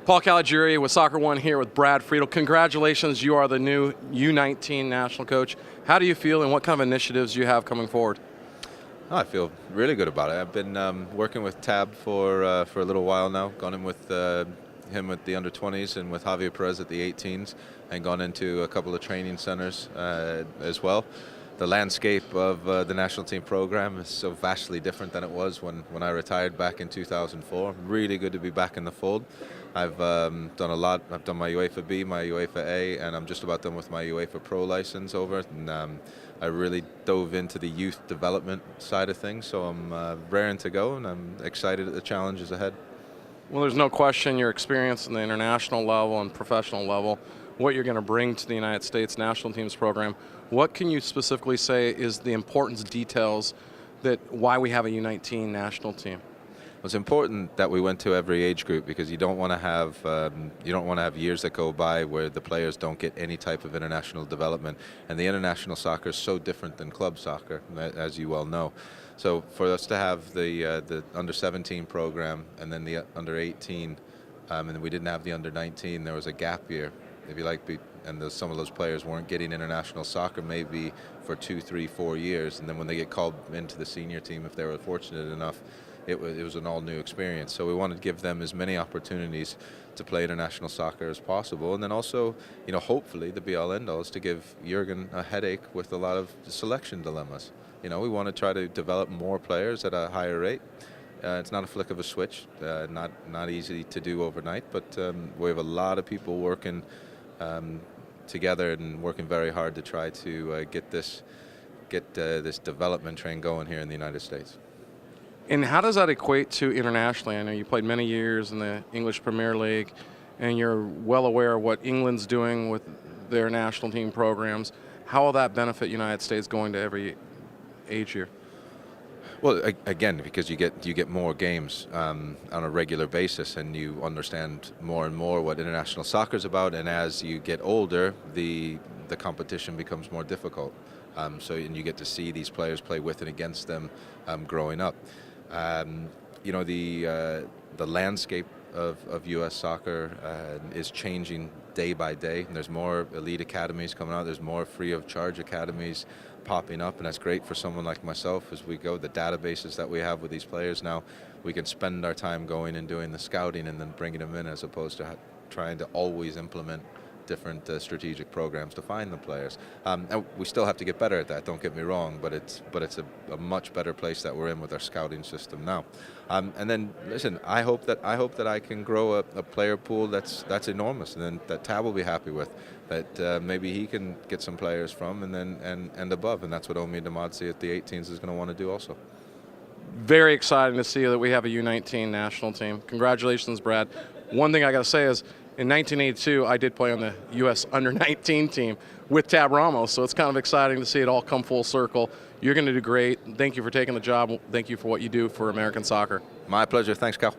Paul Caligiuri with SoccerOne here with Brad Friedel. Congratulations, you are the new U19 national coach. How do you feel and what kind of initiatives do you have coming forward? Oh, I feel really good about it. I've been working with Tab for a little while now. Gone in with him with the under-20s and with Javier Perez at the 18s, and gone into a couple of training centers as well. The landscape of the national team program is so vastly different than it was when I retired back in 2004. Really good to be back in the fold. I've done a lot. I've done my UEFA B, my UEFA A, and I'm just about done with my UEFA Pro license over. And I really dove into the youth development side of things, so I'm raring to go, and I'm excited at the challenges ahead. Well, there's no question your experience in the international level and professional level, what you're going to bring to the United States national teams program. What can you specifically say is the importance details that why we have a U19 national team? It's important that we went to every age group, because you don't want to have years that go by where the players don't get any type of international development. And the international soccer is so different than club soccer, as you well know. So for us to have the under-17 program and then the under-18, and we didn't have the under-19, there was a gap year, if you like, and some of those players weren't getting international soccer maybe for 2, 3, 4 years, and then when they get called into the senior team, if they were fortunate enough, it was an all-new experience. So we wanted to give them as many opportunities to play international soccer as possible, and then also, hopefully the be-all end-all is to give Jurgen a headache with a lot of selection dilemmas. We want to try to develop more players at a higher rate. It's not a flick of a switch, not easy to do overnight, but we have a lot of people working together and working very hard to try to get this development train going here in the United States. And how does that equate to internationally? I know you played many years in the English Premier League, and you're well aware of what England's doing with their national team programs. How will that benefit United States going to every age year? Well, again, because you get more games on a regular basis, and you understand more and more what international soccer is about. And as you get older, the competition becomes more difficult. And you get to see these players play with and against them growing up. The landscape of U.S. soccer is changing day by day. And there's more elite academies coming out. There's more free of charge academies popping up, and that's great for someone like myself. As we go, the databases that we have with these players now, we can spend our time going and doing the scouting and then bringing them in, as opposed to trying to always implement different strategic programs to find the players. And we still have to get better at that, don't get me wrong, but it's a much better place that we're in with our scouting system now. And then listen, I hope that I can grow a player pool that's enormous, and then that Tab will be happy with, that maybe he can get some players from and above, and that's what Omi Damadzi at the 18s is going to want to do also. Very exciting to see that we have a U19 national team. Congratulations, Brad. One thing I got to say is, in 1982, I did play on the U.S. under-19 team with Tab Ramos, so it's kind of exciting to see it all come full circle. You're going to do great. Thank you for taking the job. Thank you for what you do for American soccer. My pleasure. Thanks, Cal.